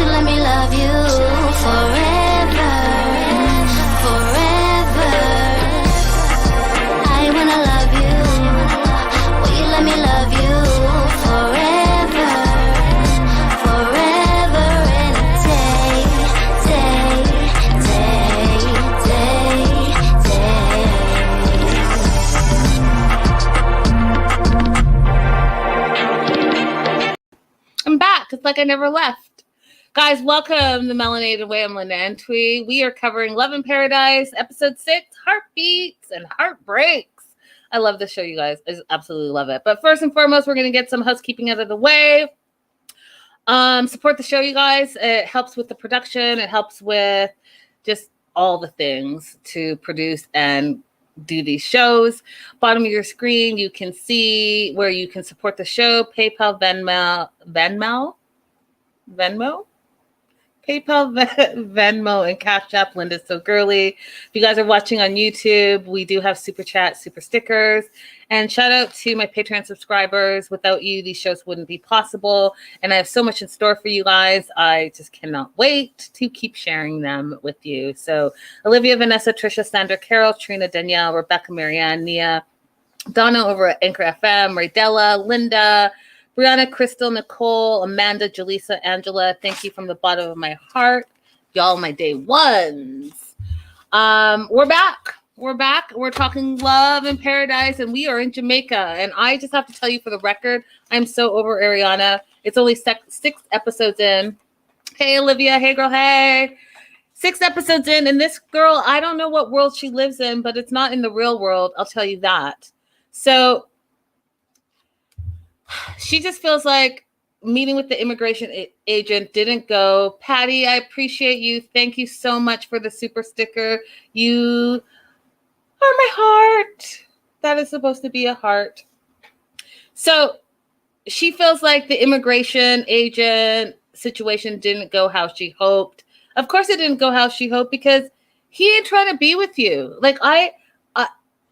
you let me love you forever, forever. I wanna love you. Will you let me love you forever, forever and a day, day, day, day, day. I'm back. It's like I never left. Guys, welcome to Melanated Way. I'm Linda Antwi. We are covering Love in Paradise, episode 6, Heartbeats and Heartbreaks. I love this show, you guys. I just absolutely love it. But first and foremost, we're going to get some housekeeping out of the way. Support the show, you guys. It helps with the production. It helps with just all the things to produce and do these shows. Bottom of your screen, you can see where you can support the show. PayPal, Venmo, PayPal, Venmo, and Cashapp, lindaissogirlie. If you guys are watching on YouTube, we do have super chat, super stickers. And shout out to my Patreon subscribers. Without you, these shows wouldn't be possible. And I have so much in store for you guys. I just cannot wait to keep sharing them with you. So Olivia, Vanessa, Trisha, Sandra, Carol, Trina, Danielle, Rebecca, Marianne, Nia, Donna over at Anchor FM, Raydella, Linda, Brianna, Crystal, Nicole, Amanda, Jaleesa, Angela, thank you from the bottom of my heart. Y'all, my day ones. We're back. We're talking Love in Paradise, and we are in Jamaica. And I just have to tell you for the record, I'm so over Aryanna. It's only 6 episodes in. Hey, Olivia. Hey, girl. Hey. 6 episodes in, and this girl, I don't know what world she lives in, but it's not in the real world. I'll tell you that. So she just feels like meeting with the immigration agent didn't go. Patty, I appreciate you. Thank you so much for the super sticker. You are my heart. That is supposed to be a heart. So she feels like the immigration agent situation didn't go how she hoped. Of course it didn't go how she hoped because he ain't trying to be with you. Like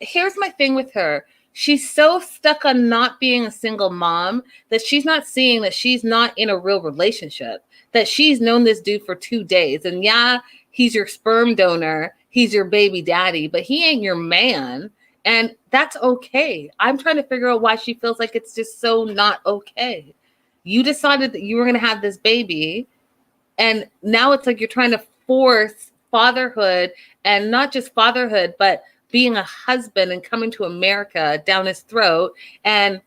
here's my thing with her. She's so stuck on not being a single mom that she's not seeing that she's not in a real relationship, that she's known this dude for 2 days. And yeah, he's your sperm donor. He's your baby daddy, but he ain't your man. And that's okay. I'm trying to figure out why she feels like it's just so not okay. You decided that you were going to have this baby. And now it's like you're trying to force fatherhood, and not just fatherhood, but being a husband and coming to America down his throat. And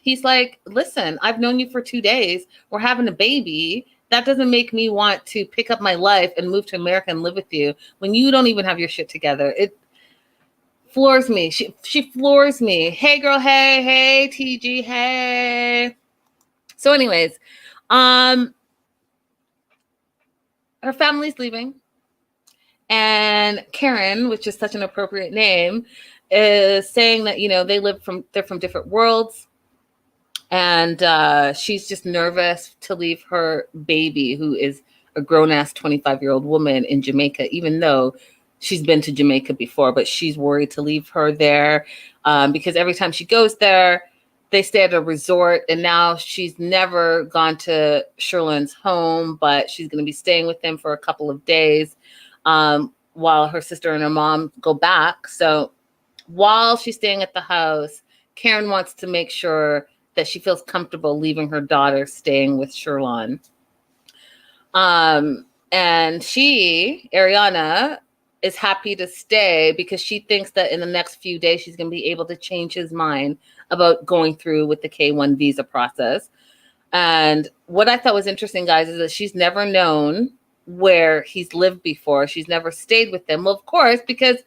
he's like, listen, I've known you for 2 days. We're having a baby. That doesn't make me want to pick up my life and move to America and live with you when you don't even have your shit together. It floors me. She floors me. Hey, girl. Hey, TG. Hey. So anyways, her family's leaving. And Karen, which is such an appropriate name, is saying that, they're from different worlds. And she's just nervous to leave her baby, who is a grown-ass 25-year-old woman in Jamaica, even though she's been to Jamaica before. But she's worried to leave her there because every time she goes there, they stay at a resort. And now she's never gone to Sherlon's home, but she's going to be staying with him for a couple of days. While her sister and her mom go back. So while she's staying at the house, Karen wants to make sure that she feels comfortable leaving her daughter staying with Sherlon. And she, Aryanna, is happy to stay because she thinks that in the next few days, she's going to be able to change his mind about going through with the K-1 visa process. And what I thought was interesting, guys, is that she's never known where he's lived before. She's never stayed with them. Well, of course, because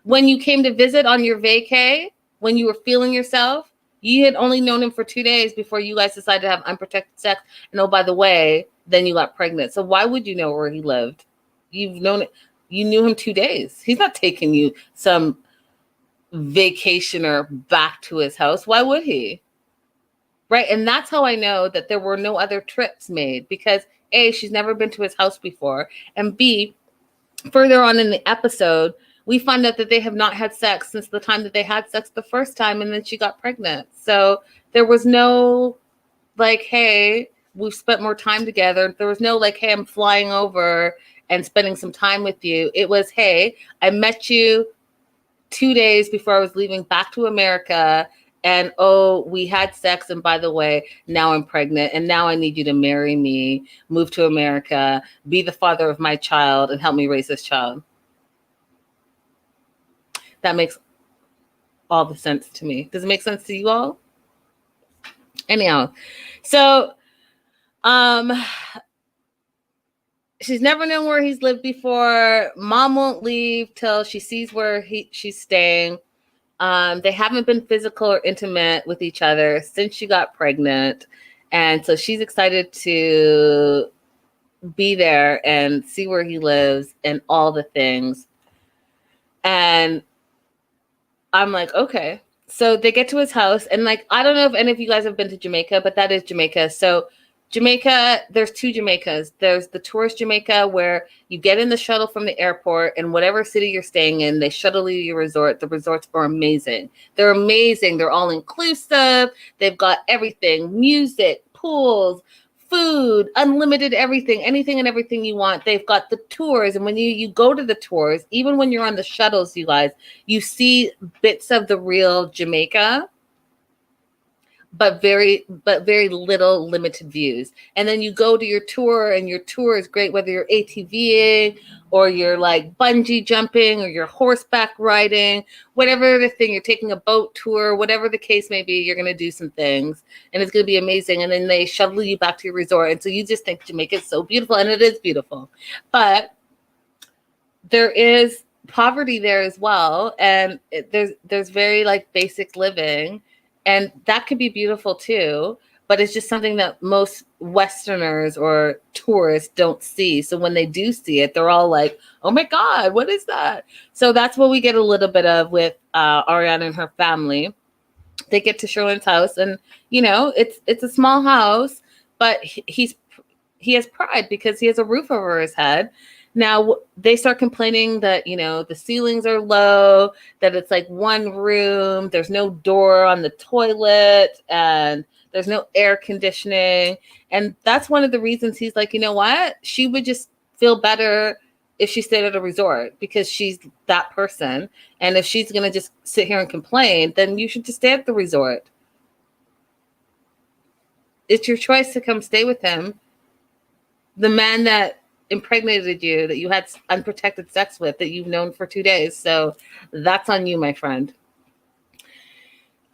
when you came to visit on your vacay, when you were feeling yourself, you had only known him for 2 days before you guys decided to have unprotected sex. And oh, by the way, then you got pregnant. So why would you know where he lived? You knew him 2 days. He's not taking you some vacationer back to his house. Why would he? Right. And that's how I know that there were no other trips made, because A, she's never been to his house before. And B, further on in the episode, we find out that they have not had sex since the time that they had sex the first time. And then she got pregnant. So there was no like, hey, we've spent more time together. There was no like, hey, I'm flying over and spending some time with you. It was, hey, I met you 2 days before I was leaving back to America. And oh, we had sex. And by the way, now I'm pregnant. And now I need you to marry me, move to America, be the father of my child, and help me raise this child. That makes all the sense to me. Does it make sense to you all? Anyhow, so she's never known where he's lived before. Mom won't leave till she sees where she's staying. They haven't been physical or intimate with each other since she got pregnant. And so she's excited to be there and see where he lives and all the things. And I'm like, okay. So they get to his house. And like, I don't know if any of you guys have been to Jamaica, but that is Jamaica. So Jamaica, there's two Jamaicas. There's the tourist Jamaica where you get in the shuttle from the airport and whatever city you're staying in, they shuttle you to your resort. The resorts are amazing. They're amazing. They're all inclusive. They've got everything, music, pools, food, unlimited everything, anything and everything you want. They've got the tours. And when you go to the tours, even when you're on the shuttles, you guys, you see bits of the real Jamaica, but very little limited views. And then you go to your tour and your tour is great, whether you're ATVing or you're like bungee jumping or you're horseback riding, whatever the thing, you're taking a boat tour, whatever the case may be, you're going to do some things and it's going to be amazing. And then they shuttle you back to your resort. And so you just think Jamaica is so beautiful, and it is beautiful, but there is poverty there as well. And there's very like basic living. And that could be beautiful too, but it's just something that most Westerners or tourists don't see. So when they do see it, they're all like, oh my God, what is that? So that's what we get a little bit of with Aryanna and her family. They get to Sherlon's house and, you know, it's a small house, but he has pride because he has a roof over his head. Now they start complaining that, you know, the ceilings are low, that it's like one room, there's no door on the toilet, and there's no air conditioning. And that's one of the reasons he's like, you know what? She would just feel better if she stayed at a resort because she's that person. And if she's going to just sit here and complain, then you should just stay at the resort. It's your choice to come stay with him. The man that impregnated you, that you had unprotected sex with, that you've known for 2 days. So that's on you, my friend.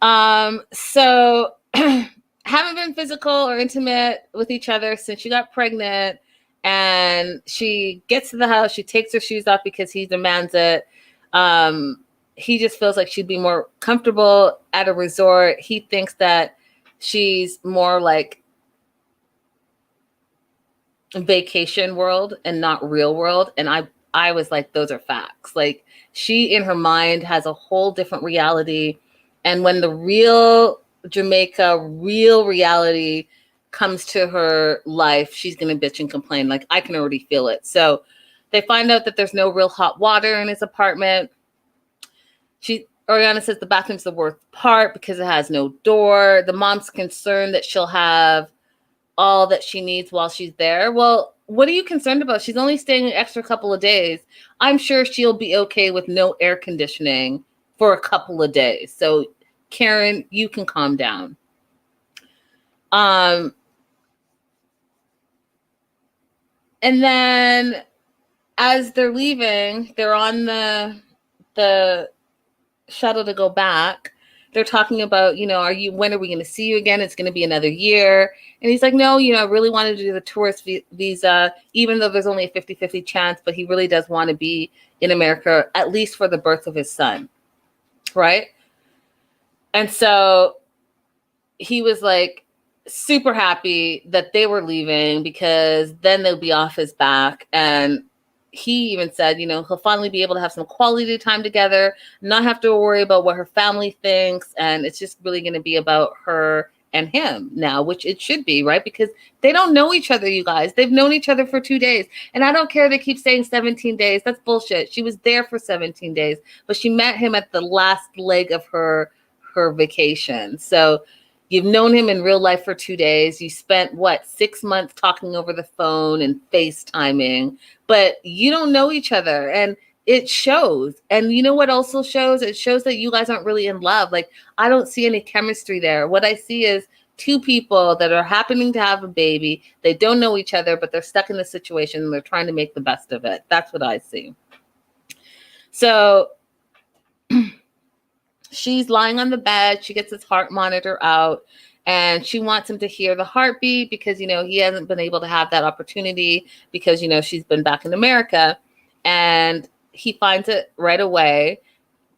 So haven't been physical or intimate with each other since she got pregnant. And she gets to the house, she takes her shoes off because he demands it. He just feels like she'd be more comfortable at a resort. He thinks that she's more like vacation world and not real world. And I was like, those are facts. Like, she in her mind has a whole different reality. And when the real Jamaica, real reality comes to her life, she's going to bitch and complain. Like, I can already feel it. So they find out that there's no real hot water in his apartment. Aryanna says the bathroom's the worst part because it has no door. The mom's concerned that she'll have all that she needs while she's there. Well, what are you concerned about? She's only staying an extra couple of days. I'm sure she'll be okay with no air conditioning for a couple of days. So, Karen, you can calm down. And then as they're leaving, they're on the shuttle to go back. They're talking about, you know, when are we going to see you again? It's going to be another year. And he's like, no, you know, I really wanted to do the tourist visa, even though there's only a 50-50 chance, but he really does want to be in America, at least for the birth of his son. Right. And so he was like super happy that they were leaving because then they'll be off his back. And he even said, you know, he'll finally be able to have some quality time together, not have to worry about what her family thinks. And it's just really going to be about her and him now, which it should be, right? Because they don't know each other, you guys. They've known each other for 2 days. And I don't care. They keep saying 17 days. That's bullshit. She was there for 17 days, but she met him at the last leg of her vacation. So You've known him in real life for 2 days. You spent, 6 months talking over the phone and FaceTiming, but you don't know each other. And it shows. And you know what also shows? It shows that you guys aren't really in love. Like, I don't see any chemistry there. What I see is two people that are happening to have a baby. They don't know each other, but they're stuck in the situation and they're trying to make the best of it. That's what I see. So she's lying on the bed. She gets his heart monitor out and she wants him to hear the heartbeat because, you know, he hasn't been able to have that opportunity because, you know, she's been back in America, and he finds it right away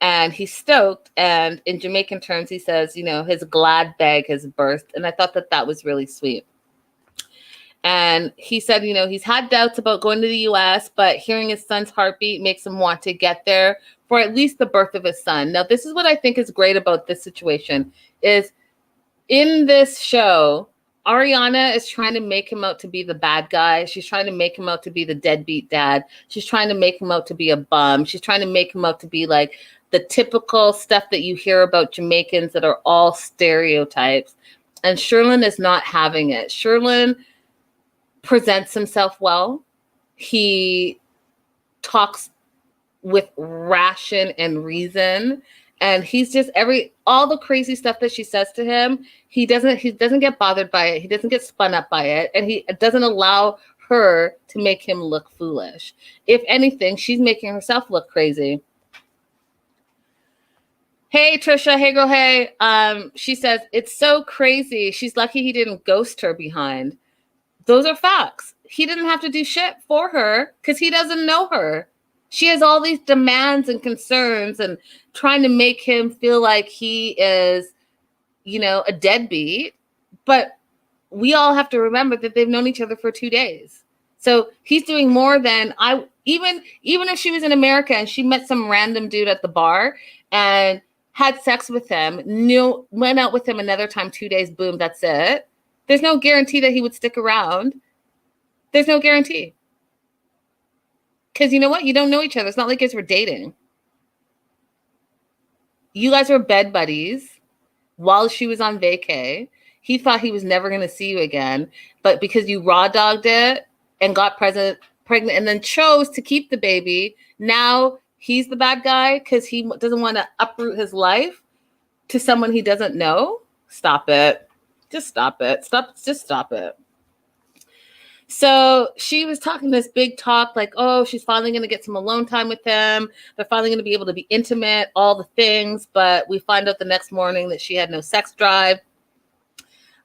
and he's stoked. And in Jamaican terms, he says, you know, his glad bag has burst. And I thought that that was really sweet. And he said, you know, he's had doubts about going to the US, but hearing his son's heartbeat makes him want to get there for at least the birth of his son. Now, this is what I think is great about this situation is in this show, Aryanna is trying to make him out to be the bad guy. She's trying to make him out to be the deadbeat dad. She's trying to make him out to be a bum. She's trying to make him out to be like the typical stuff that you hear about Jamaicans that are all stereotypes. And Sherlon is not having it. Sherlon presents himself well. He talks with ration and reason, and he's just all the crazy stuff that she says to him, he doesn't get bothered by it. He doesn't get spun up by it, and he doesn't allow her to make him look foolish. If anything, she's making herself look crazy. Hey, Trisha. Hey, girl. Hey. She says, it's so crazy. She's lucky he didn't ghost her behind. Those are facts. He didn't have to do shit for her because he doesn't know her. She has all these demands and concerns and trying to make him feel like he is, you know, a deadbeat. But we all have to remember that they've known each other for 2 days. So he's doing more than even if she was in America and she met some random dude at the bar and had sex with him, went out with him another time, 2 days, boom, that's it. There's no guarantee that he would stick around. There's no guarantee. Because you know what? You don't know each other. It's not like you guys were dating. You guys were bed buddies while she was on vacay. He thought he was never going to see you again. But because you raw dogged it and got pregnant and then chose to keep the baby, now he's the bad guy because he doesn't want to uproot his life to someone he doesn't know. Stop it. Just stop it. Just stop it. So she was talking this big talk like, oh, she's finally going to get some alone time with him. They're finally going to be able to be intimate, all the things. But we find out the next morning that she had no sex drive.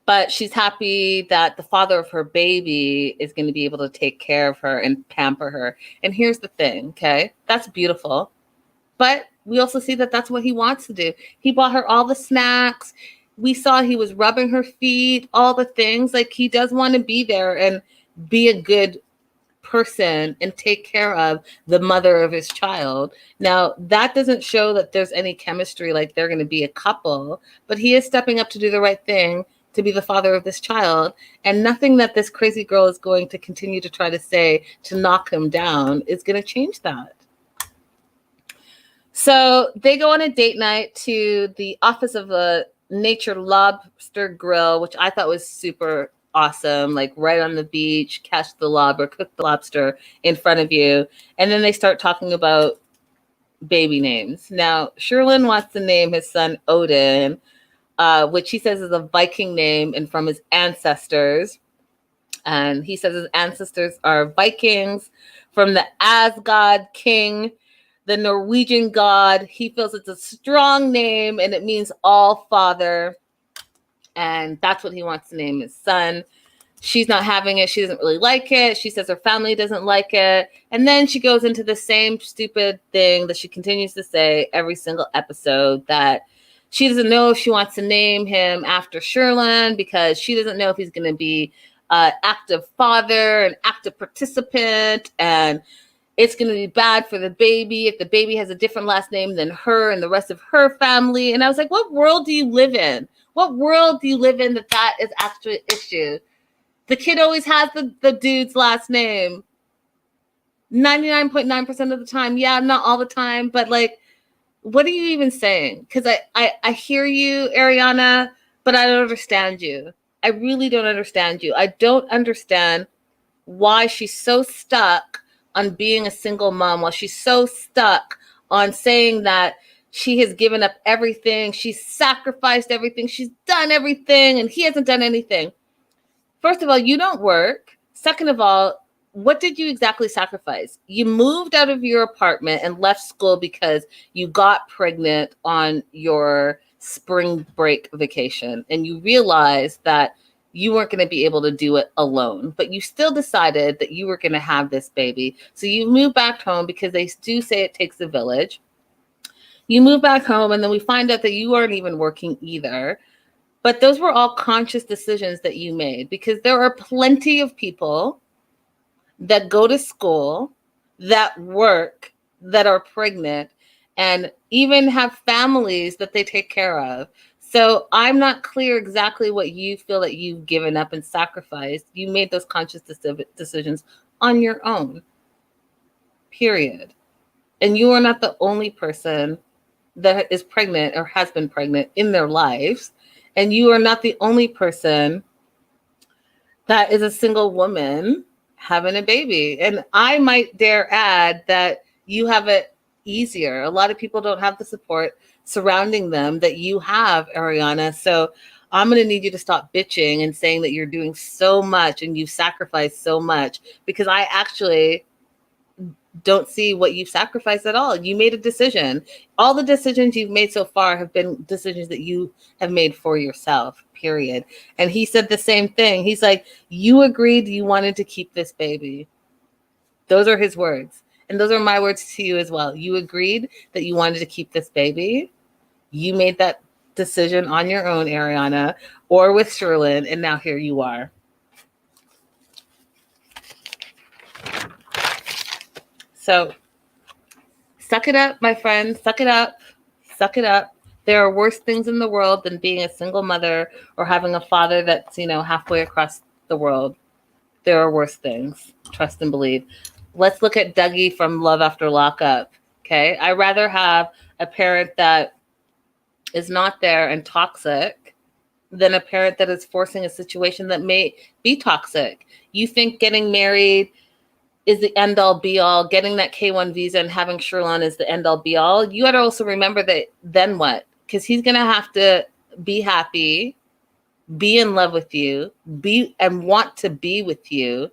But she's happy that the father of her baby is going to be able to take care of her and pamper her. And here's the thing, okay? That's beautiful. But we also see that that's what he wants to do. He bought her all the snacks. We saw he was rubbing her feet, all the things. Like, he does want to be there and be a good person and take care of the mother of his child. Now, that doesn't show that there's any chemistry, like they're going to be a couple, but he is stepping up to do the right thing, to be the father of this child. And nothing that this crazy girl is going to continue to try to say to knock him down is going to change that. So they go on a date night to the office of a nature lobster grill, which I thought was super awesome. Like, right on the beach, catch the lobster, cook the lobster in front of you. And then they start talking about baby names. Now, Sherlon wants to name his son Odin, which he says is a Viking name and from his ancestors. And he says his ancestors are Vikings from the Asgard king, the Norwegian god. He feels it's a strong name and it means all father. And that's what he wants to name his son. She's not having it. She doesn't really like it. She says her family doesn't like it. And then she goes into the same stupid thing that she continues to say every single episode, that she doesn't know if she wants to name him after Sherlon because she doesn't know if he's going to be an active father, an active participant, and it's going to be bad for the baby if the baby has a different last name than her and the rest of her family. And I was like, what world do you live in? What world do you live in that is actually an issue? The kid always has the dude's last name. 99.9% of the time. Yeah, not all the time. But, like, what are you even saying? Because I hear you, Aryanna. but I don't understand you. I really don't understand you. I don't understand why she's so stuck on being a single mom, while she's so stuck on saying that she has given up everything, she's sacrificed everything, she's done everything, and he hasn't done anything. First of all, you don't work. Second of all, what did you exactly sacrifice? You moved out of your apartment and left school because you got pregnant on your spring break vacation, and you realized that you weren't going to be able to do it alone, but you still decided that you were going to have this baby. So you moved back home because they do say it takes a village. You move back home, and then we find out that you aren't even working either. But those were all conscious decisions that you made, because there are plenty of people that go to school, that work, that are pregnant, and even have families that they take care of. So I'm not clear exactly what you feel that you've given up and sacrificed. You made those conscious decisions on your own, period. And you are not the only person that is pregnant or has been pregnant in their lives. And you are not the only person that is a single woman having a baby. And I might dare add that you have it easier. A lot of people don't have the support surrounding them that you have, Aryanna. So I'm going to need you to stop bitching and saying that you're doing so much and you've sacrificed so much, because I actually don't see what you've sacrificed at all. You made a decision. All the decisions you've made so far have been decisions that you have made for yourself, period. And he said the same thing. He's like, you agreed you wanted to keep this baby. Those are his words. And those are my words to you as well. You agreed that you wanted to keep this baby. You made that decision on your own, Aryanna, or with Sherlon, and now here you are. So suck it up, my friend. Suck it up. Suck it up. There are worse things in the world than being a single mother or having a father that's, halfway across the world. There are worse things. Trust and believe. Let's look at Dougie from Love After Lockup. Okay. I'd rather have a parent that is not there and toxic than a parent that is forcing a situation that may be toxic. You think getting married is the end all be all, getting that K1 visa and having Sherlon is the end all be all. You got to also remember that then what? Because he's going to have to be happy, be in love with you, be and want to be with you,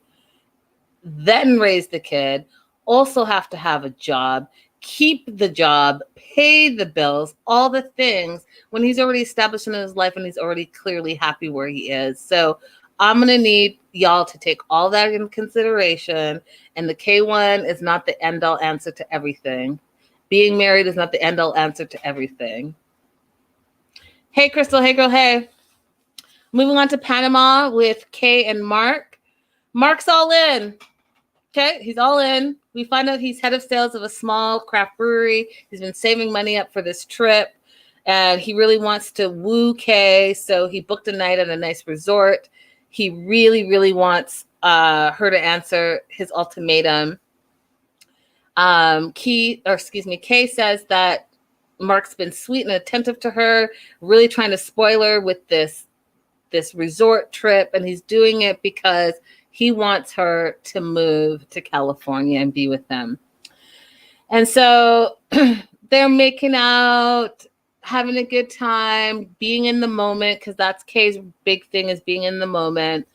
then raise the kid, also have to have a job, keep the job, pay the bills, all the things when he's already established in his life and he's already clearly happy where he is. So I'm going to need y'all to take all that into consideration. And the K1 is not the end all answer to everything. Being married is not the end all answer to everything. Hey, Crystal. Hey, girl. Hey. Moving on to Panama with Kay and Mark. Mark's all in. Okay, he's all in. We find out he's head of sales of a small craft brewery. He's been saving money up for this trip, and he really wants to woo Kay. So he booked a night at a nice resort. He really, really wants her to answer his ultimatum. Kay says that Mark's been sweet and attentive to her, really trying to spoil her with this resort trip, and he's doing it because he wants her to move to California and be with them. And so they're making out, having a good time, being in the moment, because that's Kay's big thing, is being in the moment.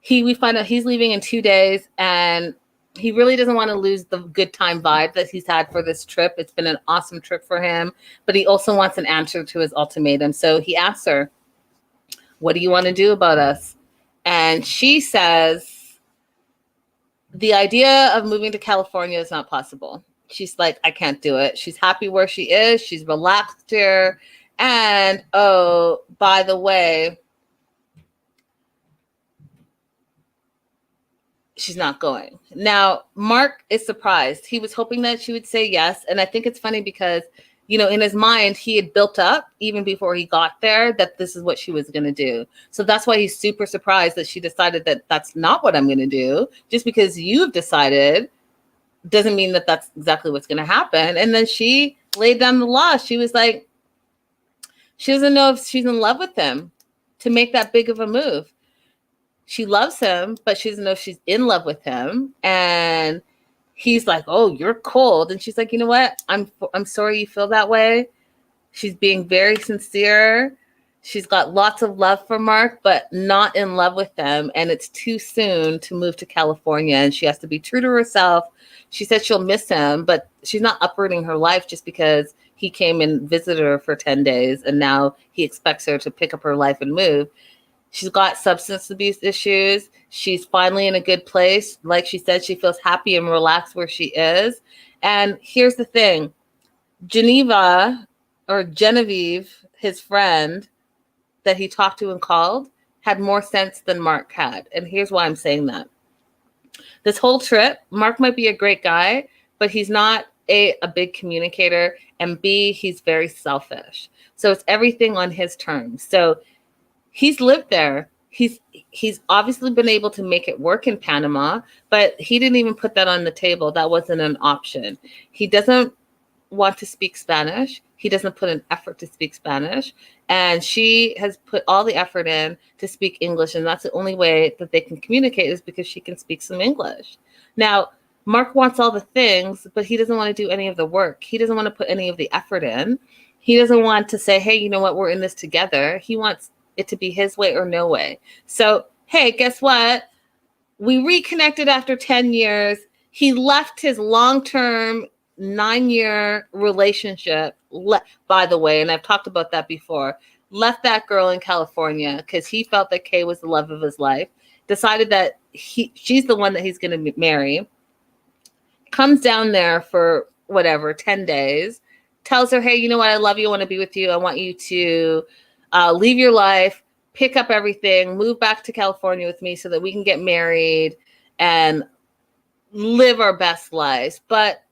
We find out he's leaving in 2 days, and he really doesn't want to lose the good time vibe that he's had for this trip. It's been an awesome trip for him, but he also wants an answer to his ultimatum. So he asks her, what do you want to do about us? And she says, the idea of moving to California is not possible. She's like, I can't do it. She's happy where she is. She's relaxed here. And, oh, by the way, she's not going. Now, Mark is surprised. He was hoping that she would say yes. And I think it's funny because, in his mind, he had built up even before he got there that this is what she was going to do. So that's why he's super surprised that she decided that that's not what I'm going to do. Just because you've decided doesn't mean that that's exactly what's going to happen. And then she laid down the law. She was like, she doesn't know if she's in love with him. to make that big of a move. She loves him, but she doesn't know if she's in love with him. And he's like, oh, you're cold. And she's like, you know what? I'm sorry you feel that way. She's being very sincere. She's got lots of love for Mark, but not in love with him. And it's too soon to move to California. And she has to be true to herself. She said she'll miss him, but she's not uprooting her life just because he came and visited her for 10 days. And now he expects her to pick up her life and move. She's got substance abuse issues. She's finally in a good place. Like she said, she feels happy and relaxed where she is. And here's the thing. Genevieve, his friend that he talked to and called, had more sense than Mark had. And here's why I'm saying that. This whole trip, Mark might be a great guy, but he's not a big communicator. And B, he's very selfish. So it's everything on his terms. So he's lived there. He's obviously been able to make it work in Panama, but he didn't even put that on the table. That wasn't an option. He doesn't want to speak Spanish. He doesn't put an effort to speak Spanish. And she has put all the effort in to speak English. And that's the only way that they can communicate is because she can speak some English. Now, Mark wants all the things, but he doesn't want to do any of the work. He doesn't want to put any of the effort in. He doesn't want to say, hey, you know what? We're in this together. He wants it to be his way or no way. So, hey, guess what? We reconnected after 10 years. He left his long-term 9-year relationship, by the way, and I've talked about that before, left that girl in California because he felt that Kay was the love of his life, decided that she's the one that he's going to marry, comes down there for 10 days, tells her, hey, you know what? I love you. I want to be with you. I want you to leave your life, pick up everything, move back to California with me so that we can get married and live our best lives. But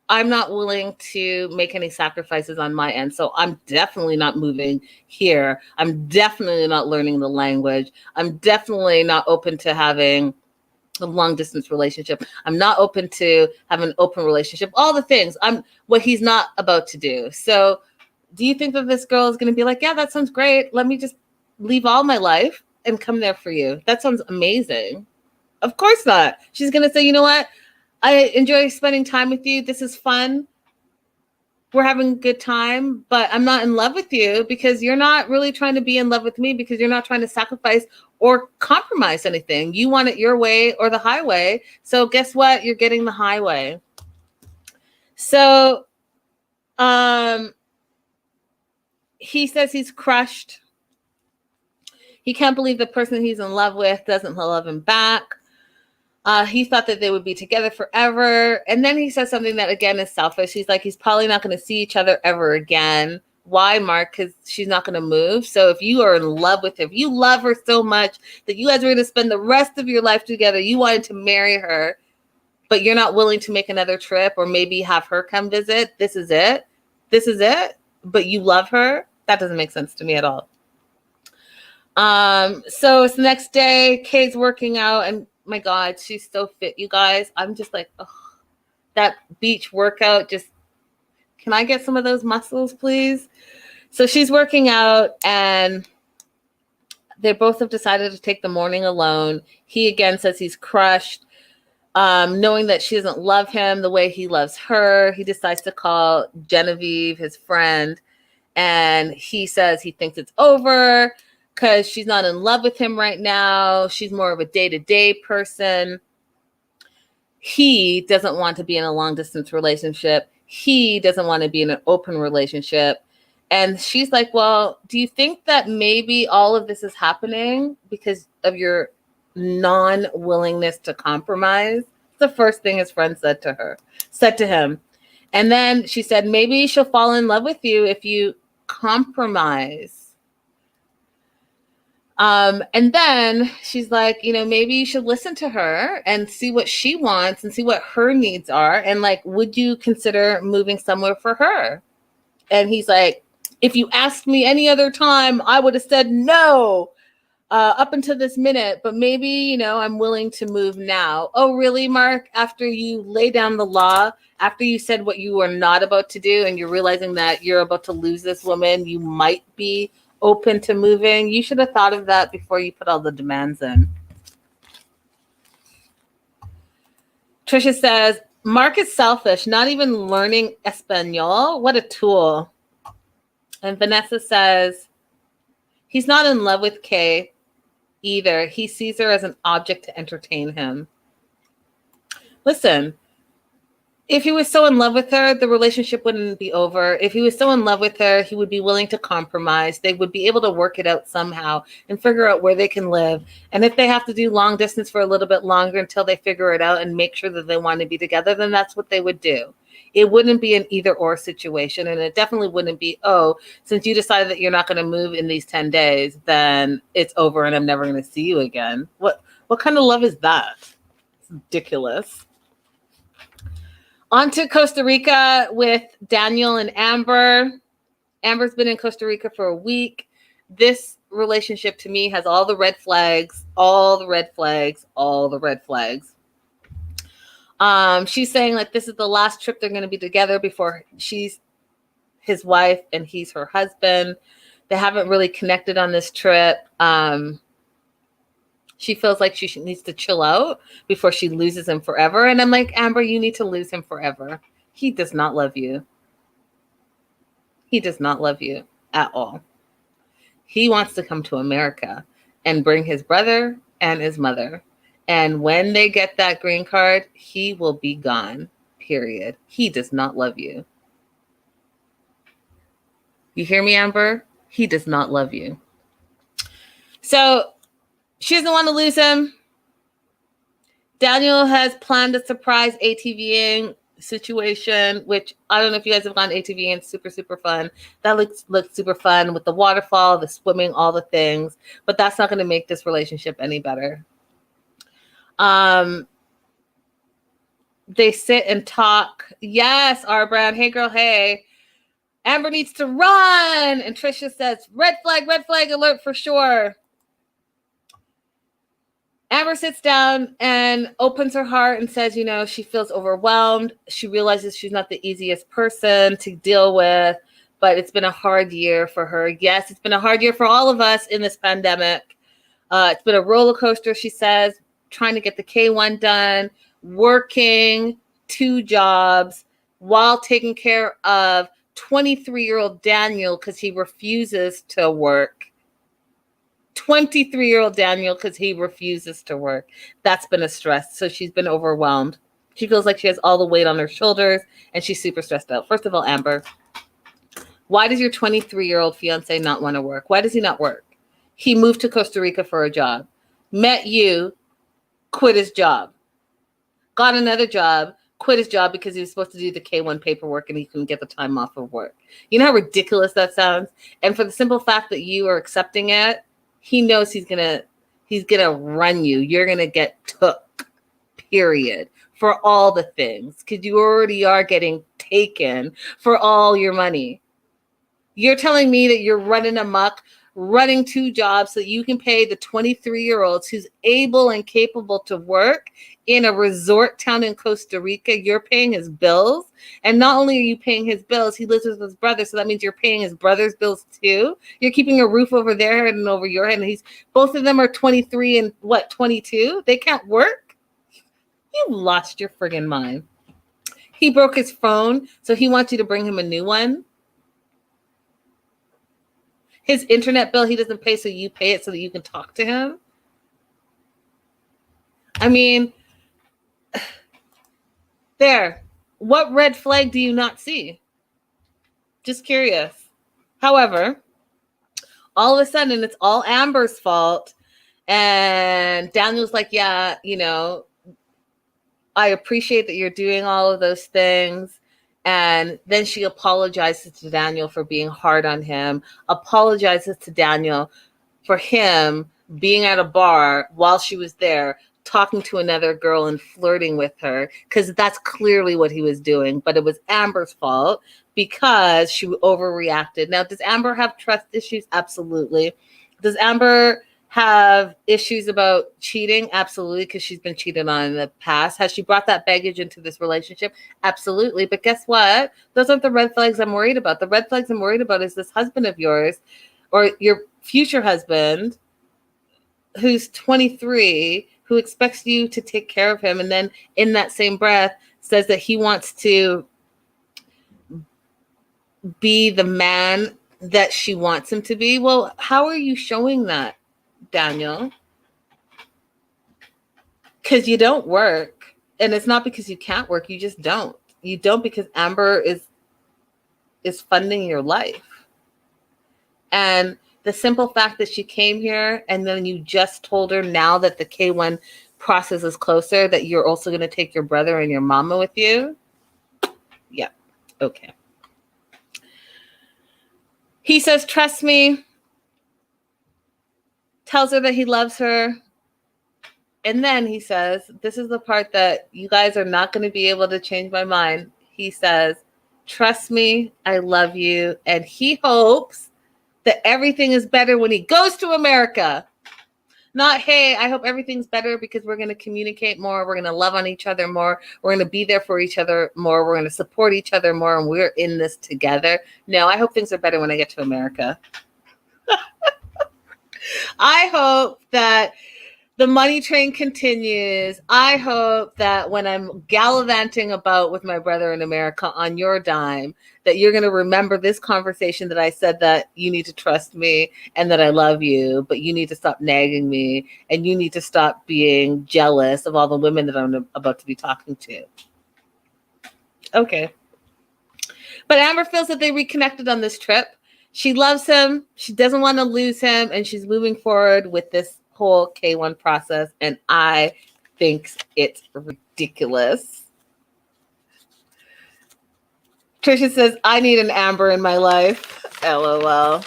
I'm not willing to make any sacrifices on my end. So I'm definitely not moving here. I'm definitely not learning the language. I'm definitely not open to having a long distance relationship. I'm not open to have an open relationship. All the things. I'm what he's not about to do. So do you think that this girl is going to be like, yeah, that sounds great. Let me just leave all my life and come there for you. That sounds amazing. Of course not. She's going to say, you know what? I enjoy spending time with you. This is fun. We're having a good time, but I'm not in love with you because you're not really trying to be in love with me because you're not trying to sacrifice or compromise anything. You want it your way or the highway. So guess what? You're getting the highway. So, he says he's crushed. He can't believe the person he's in love with doesn't love him back. He thought that they would be together forever. And then he says something that, again, is selfish. He's like, he's probably not going to see each other ever again. Why, Mark? Because she's not going to move. So if you are in love with her, if you love her so much that you guys are going to spend the rest of your life together, you wanted to marry her, but you're not willing to make another trip or maybe have her come visit, this is it. This is it. But you love her. That doesn't make sense to me at all. So it's the next day. Kay's working out, and my God, she's so fit, you guys. I'm just like, oh, that beach workout. Just, can I get some of those muscles, please? So she's working out, and they both have decided to take the morning alone. He again says he's crushed. Knowing that she doesn't love him the way he loves her, he decides to call Genevieve, his friend, and he says he thinks it's over because she's not in love with him right now. She's more of a day-to-day person. He doesn't want to be in a long-distance relationship. He doesn't want to be in an open relationship. And she's like, well, do you think that maybe all of this is happening because of your non-willingness to compromise? The first thing his friend said to him. And then she said, maybe she'll fall in love with you if you compromise. And then she's like, you know, maybe you should listen to her and see what she wants and see what her needs are. And like, would you consider moving somewhere for her? And he's like, if you asked me any other time, I would have said no. Up until this minute, but maybe, you know, I'm willing to move now. Oh, really, Mark? After you lay down the law, after you said what you were not about to do, and you're realizing that you're about to lose this woman, you might be open to moving. You should have thought of that before you put all the demands in. Trisha says, Mark is selfish, not even learning Espanol. What a tool. And Vanessa says, he's not in love with Kay either. He sees her as an object to entertain him. Listen, if he was so in love with her, the relationship wouldn't be over. If he was so in love with her, he would be willing to compromise. They would be able to work it out somehow and figure out where they can live. And if they have to do long distance for a little bit longer until they figure it out and make sure that they want to be together, then that's what they would do. It wouldn't be an either or situation. And it definitely wouldn't be, oh, since you decided that you're not going to move in these 10 days, then it's over and I'm never going to see you again. What kind of love is that? It's ridiculous. On to Costa Rica with Daniel and Amber. Amber's been in Costa Rica for a week. This relationship to me has all the red flags, all the red flags, all the red flags. She's saying like this is the last trip they're going to be together before she's his wife and he's her husband. They haven't really connected on this trip. She feels like she needs to chill out before she loses him forever. And I'm like, Amber, you need to lose him forever. He does not love you. He does not love you at all. He wants to come to America and bring his brother and his mother. And when they get that green card, he will be gone, period. He does not love you. You hear me, Amber? He does not love you. So she doesn't want to lose him. Daniel has planned a surprise ATVing situation, which I don't know if you guys have gone ATVing. It's super, super fun. That looks super fun with the waterfall, the swimming, all the things. But that's not going to make this relationship any better. They sit and talk. Yes, our brand. Hey, girl, hey. Amber needs to run. And Trisha says, red flag alert for sure. Amber sits down and opens her heart and says, you know, she feels overwhelmed. She realizes she's not the easiest person to deal with, but it's been a hard year for her. Yes, it's been a hard year for all of us in this pandemic. It's been a roller coaster, she says, trying to get the K1 done, working 2 jobs while taking care of 23-year-old Daniel because he refuses to work. 23-year-old Daniel because he refuses to work. That's been a stress. So she's been overwhelmed. She feels like she has all the weight on her shoulders and she's super stressed out. First of all, Amber, why does your 23-year-old fiance not want to work? Why does he not work? He moved to Costa Rica for a job, met you, quit his job, got another job, quit his job because he was supposed to do the K1 paperwork and he couldn't get the time off of work. You know how ridiculous that sounds? And for the simple fact that you are accepting it, he knows he's gonna run you. You're gonna get took, period, for all the things because you already are getting taken for all your money. You're telling me that you're running amok, running 2 jobs so that you can pay the 23-year-olds who's able and capable to work in a resort town in Costa Rica. You're paying his bills. And not only are you paying his bills, he lives with his brother. So that means you're paying his brother's bills too. You're keeping a roof over their head and over your head. And both of them are 23 and 22? They can't work? You've lost your friggin' mind. He broke his phone, so he wants you to bring him a new one. His internet bill he doesn't pay, so you pay it so that you can talk to him. I mean, there. What red flag do you not see? Just curious. However, all of a sudden, it's all Amber's fault. And Daniel's like, yeah, you know, I appreciate that you're doing all of those things. And then she apologizes to Daniel for being hard on him, apologizes to Daniel for him being at a bar while she was there, talking to another girl and flirting with her, because that's clearly what he was doing. But it was Amber's fault because she overreacted. Now, does Amber have trust issues? Absolutely. Does Amber have issues about cheating? Absolutely, because she's been cheated on in the past. Has she brought that baggage into this relationship? Absolutely. But guess what? Those aren't the red flags I'm worried about. The red flags I'm worried about is this husband of yours or your future husband who's 23, who expects you to take care of him, and then in that same breath says that he wants to be the man that she wants him to be. Well, how are you showing that, Daniel? Because you don't work, and it's not because you can't work. You just don't. You don't, because Amber is funding your life. And the simple fact that she came here and then you just told her, now that the K1 process is closer, that you're also going to take your brother and your mama with you. Yeah. Okay. He says, trust me. Tells her that he loves her. And then he says, this is the part that you guys are not going to be able to change my mind. He says, trust me, I love you. And he hopes that everything is better when he goes to America. Not, hey, I hope everything's better because we're going to communicate more. We're going to love on each other more. We're going to be there for each other more. We're going to support each other more. And we're in this together. No, I hope things are better when I get to America. I hope that the money train continues. I hope that when I'm gallivanting about with my brother in America on your dime, that you're going to remember this conversation that I said that you need to trust me and that I love you, but you need to stop nagging me and you need to stop being jealous of all the women that I'm about to be talking to. Okay. But Amber feels that they reconnected on this trip. She loves him. She doesn't want to lose him. And she's moving forward with this whole K1 process, and I think it's ridiculous. Trisha says, I need an Amber in my life. LOL.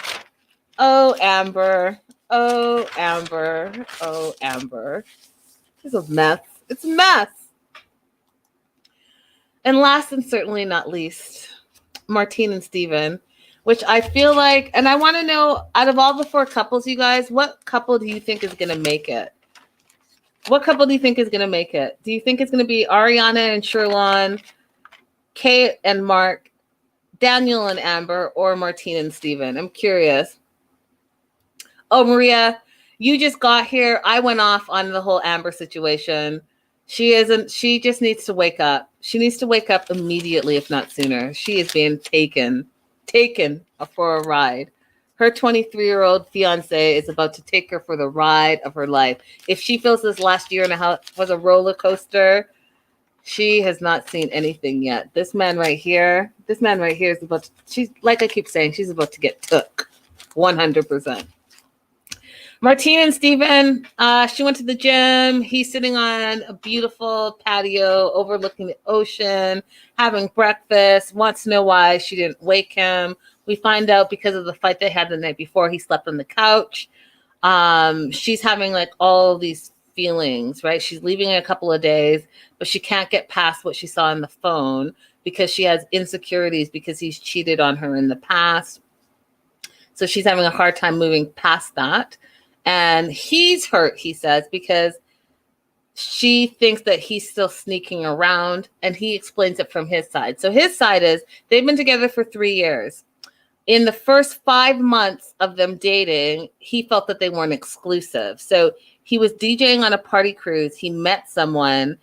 Oh, Amber. Oh, Amber. Oh, Amber. It's a mess. It's a mess. And last and certainly not least, Martine and Steven, which I feel like, and I want to know, out of all the 4 couples, you guys, what couple do you think is going to make it? What couple do you think is going to make it? Do you think it's going to be Aryanna and Sherlon, Kate and Mark, Daniel and Amber, or Martine and Steven? I'm curious. Oh, Maria, you just got here. I went off on the whole Amber situation. She just needs to wake up. She needs to wake up immediately, if not sooner. She is being taken for a ride. Her 23-year-old fiance is about to take her for the ride of her life. If she feels this last year and a half was a roller coaster, she has not seen anything yet. This man right here is about to, she's, like I keep saying, she's about to get took 100%. Martine and Steven, she went to the gym. He's sitting on a beautiful patio overlooking the ocean, having breakfast, wants to know why she didn't wake him. We find out because of the fight they had the night before, he slept on the couch. She's having like all these feelings, right? She's leaving in a couple of days, but she can't get past what she saw on the phone because she has insecurities because he's cheated on her in the past. So she's having a hard time moving past that. And he's hurt, he says, because she thinks that he's still sneaking around, and he explains it from his side. So his side is they've been together for 3 years. In the first 5 months of them dating, he felt that they weren't exclusive. So he was DJing on a party cruise. He met someone.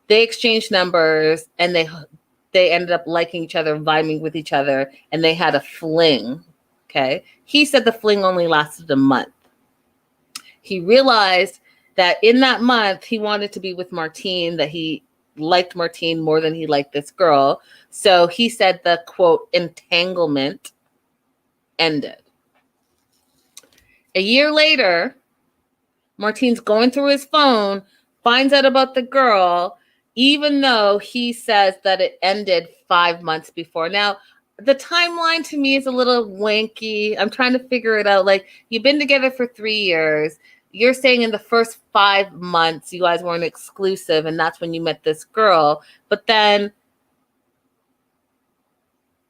They exchanged numbers, and they ended up liking each other, vibing with each other, and they had a fling. Okay. He said the fling only lasted a month. He realized that in that month, he wanted to be with Martine, that he liked Martine more than he liked this girl. So he said the, quote, entanglement ended. A year later, Martine's going through his phone, finds out about the girl, even though he says that it ended 5 months before. Now, the timeline to me is a little wanky. I'm trying to figure it out. Like, you've been together for 3 years. You're saying in the first 5 months, you guys weren't exclusive, and that's when you met this girl. But then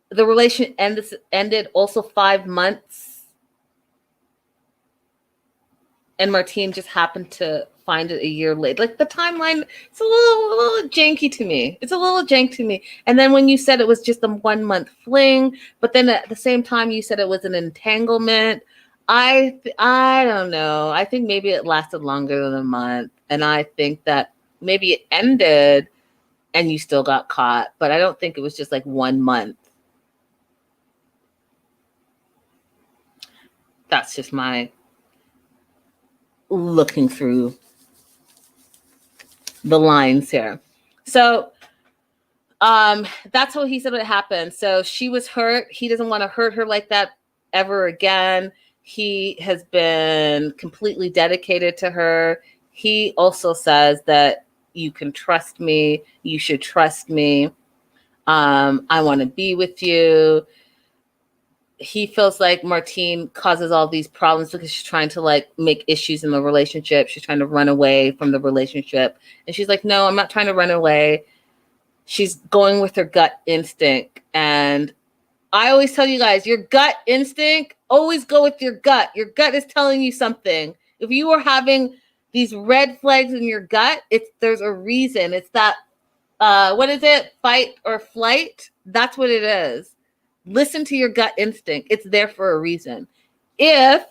the relation ended also 5 months, and Martine just happened to find it a year later. Like, the timeline, it's a little janky to me. It's a little jank to me. And then when you said it was just a 1 month fling, but then at the same time you said it was an entanglement, I don't know. I think maybe it lasted longer than a month, and I think that maybe it ended and you still got caught, but I don't think it was just like 1 month. That's just my looking through the lines here. So that's how he said it happened. So she was hurt. He doesn't want to hurt her like that ever again. He has been completely dedicated to her. He also says that you can trust me. You should trust me. I want to be with you. He feels like Martine causes all these problems because she's trying to like make issues in the relationship. She's trying to run away from the relationship. And she's like, no, I'm not trying to run away. She's going with her gut instinct. And I always tell you guys, your gut instinct, always go with your gut. Your gut is telling you something. If you are having these red flags in your gut, there's a reason. It's that, what is it? Fight or flight? That's what it is. Listen to your gut instinct. It's there for a reason. If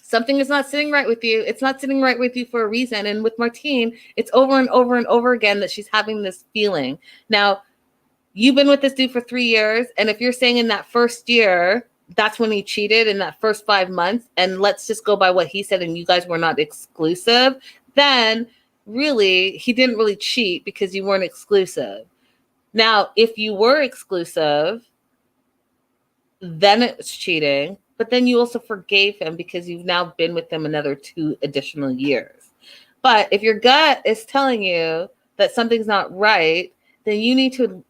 something is not sitting right with you, it's not sitting right with you for a reason. And with Martine, it's over and over and over again that she's having this feeling. Now, you've been with this dude for 3 years. And if you're saying in that first year, that's when he cheated in that first 5 months, and let's just go by what he said, and you guys were not exclusive, then really, he didn't really cheat because you weren't exclusive. Now, if you were exclusive, then it's cheating, but then you also forgave him because you've now been with him another 2 additional years. But if your gut is telling you that something's not right, then you need to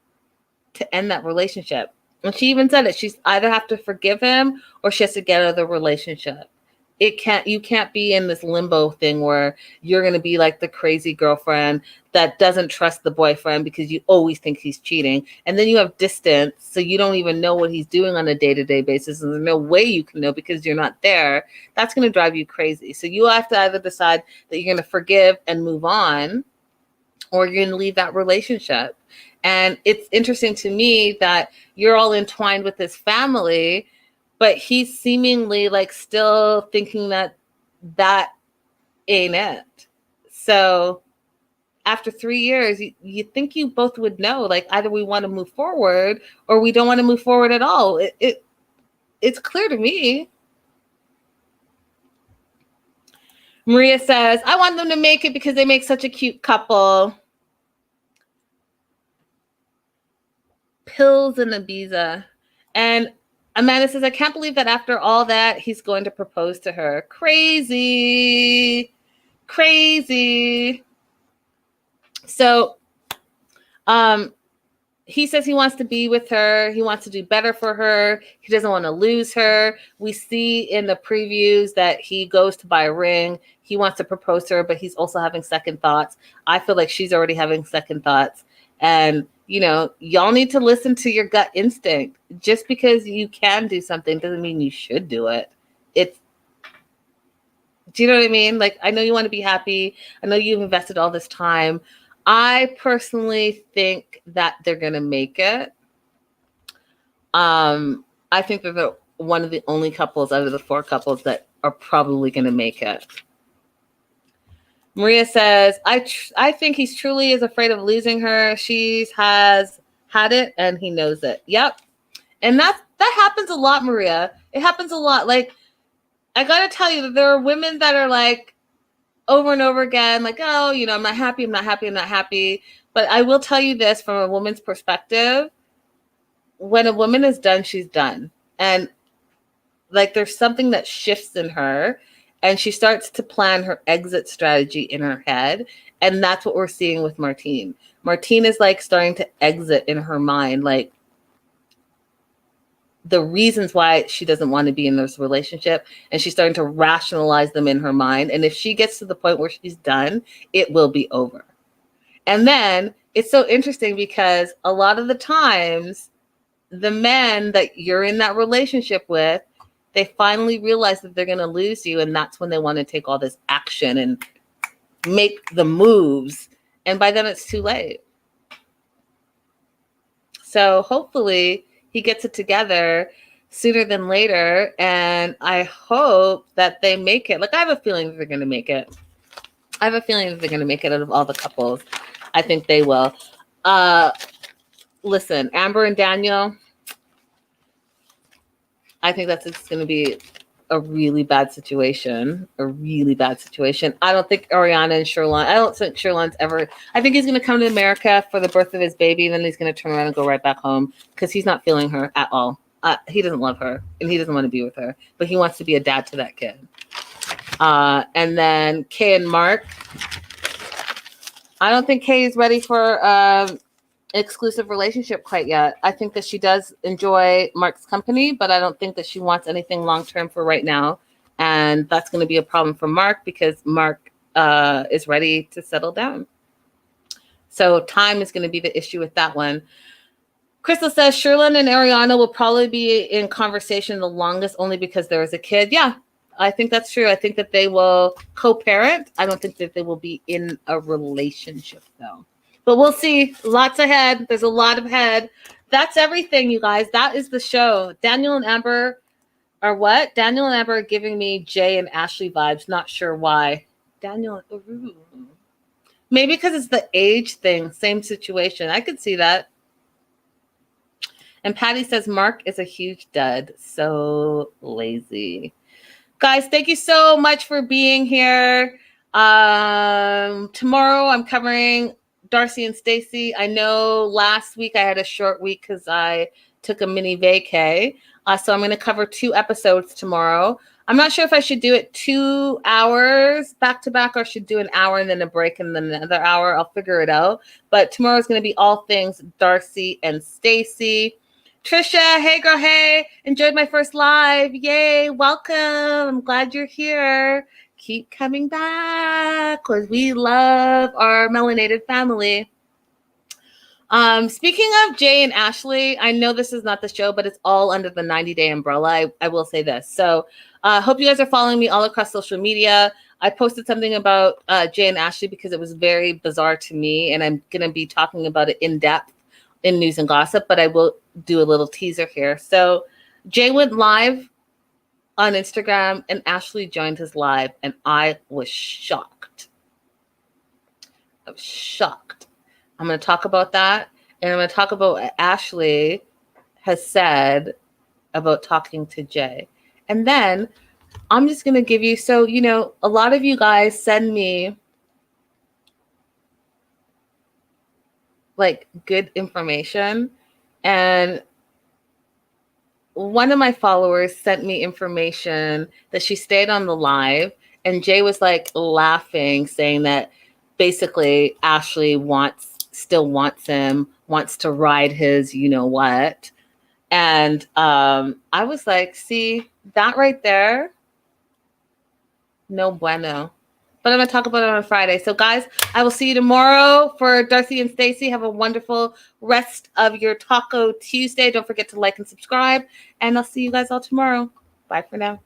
end that relationship. And she even said it. She's either have to forgive him or she has to get out of the relationship. You can't be in this limbo thing where you're going to be like the crazy girlfriend that doesn't trust the boyfriend because you always think he's cheating. And then you have distance, so you don't even know what he's doing on a day-to-day basis. And there's no way you can know because you're not there. That's going to drive you crazy. So you have to either decide that you're going to forgive and move on, or you're going to leave that relationship. And it's interesting to me that you're all entwined with this family, but he's seemingly like still thinking that ain't it. So after 3 years, you think you both would know, like either we want to move forward or we don't want to move forward at all. It's clear to me. Maria says, I want them to make it because they make such a cute couple. Pills and Ibiza. And Amanda says, I can't believe that after all that, he's going to propose to her. Crazy. So he says he wants to be with her. He wants to do better for her. He doesn't want to lose her. We see in the previews that he goes to buy a ring. He wants to propose to her, but he's also having second thoughts. I feel like she's already having second thoughts. And y'all need to listen to your gut instinct. Just because you can do something doesn't mean you should do it. Do you know what I mean? Like, I know you want to be happy. I know you've invested all this time. I personally think that they're going to make it. I think they're one of the only couples out of the 4 couples that are probably going to make it. Maria says, I think he's truly is afraid of losing her. She has had it and he knows it. Yep. And that happens a lot, Maria. It happens a lot. Like, I got to tell you that there are women that are like over and over again, like, oh, I'm not happy. But I will tell you this from a woman's perspective. When a woman is done, she's done. And like, there's something that shifts in her. And she starts to plan her exit strategy in her head. And that's what we're seeing with Martine. Martine is like starting to exit in her mind, like the reasons why she doesn't want to be in this relationship. And she's starting to rationalize them in her mind. And if she gets to the point where she's done, it will be over. And then it's so interesting because a lot of the times, the men that you're in that relationship with, they finally realize that they're going to lose you. And that's when they want to take all this action and make the moves. And by then it's too late. So hopefully he gets it together sooner than later. And I hope that they make it. Like, I have a feeling that they're going to make it. I have a feeling that they're going to make it out of all the couples. I think they will. Listen, Amber and Daniel, I think that's just going to be a really bad situation. A really bad situation. I don't think Aryanna and Sherlon, I don't think Sherlon's ever, I think he's going to come to America for the birth of his baby, and then he's going to turn around and go right back home because he's not feeling her at all. He doesn't love her, and he doesn't want to be with her, but he wants to be a dad to that kid. And then Kay and Mark, I don't think Kay is ready for exclusive relationship quite yet. I think that she does enjoy Mark's company, but I don't think that she wants anything long-term for right now. And that's going to be a problem for Mark because Mark is ready to settle down. So time is going to be the issue with that one. Crystal says Sherlon and Aryanna will probably be in conversation the longest only because there is a kid. Yeah, I think that's true. I think that they will co-parent. I don't think that they will be in a relationship though. But we'll see. Lots ahead. There's a lot ahead. That's everything, you guys. That is the show. Daniel and Amber are what? Daniel and Amber are giving me Jay and Ashley vibes. Not sure why. Daniel, ooh. Maybe because it's the age thing. Same situation. I could see that. And Patty says Mark is a huge dud. So lazy. Guys, thank you so much for being here. Tomorrow I'm covering Darcy and Stacy. I know last week I had a short week because I took a mini vacay. So I'm going to cover 2 episodes tomorrow. I'm not sure if I should do it 2 hours back to back or I should do an hour and then a break and then another hour. I'll figure it out. But tomorrow is going to be all things Darcy and Stacy. Trisha, hey girl, hey. Enjoyed my first live. Yay, welcome. I'm glad you're here. Keep coming back because we love our melanated family. Speaking of Jay and Ashley, I know this is not the show, but it's all under the 90-day umbrella. I will say this. So hope you guys are following me all across social media. I posted something about Jay and Ashley because it was very bizarre to me, and I'm going to be talking about it in depth in News and Gossip, but I will do a little teaser here. So Jay went live on Instagram and Ashley joined his live and I was shocked. I was shocked. I'm going to talk about that and I'm going to talk about what Ashley has said about talking to Jay. And then I'm just going to give you, so, you know, a lot of you guys send me like good information, and one of my followers sent me information that she stayed on the live and Jay was like laughing, saying that basically Ashley still wants him, wants to ride his, you know what. And I was like, see that right there? No bueno. But I'm going to talk about it on Friday. So, guys, I will see you tomorrow for Darcy and Stacy. Have a wonderful rest of your Taco Tuesday. Don't forget to like and subscribe. And I'll see you guys all tomorrow. Bye for now.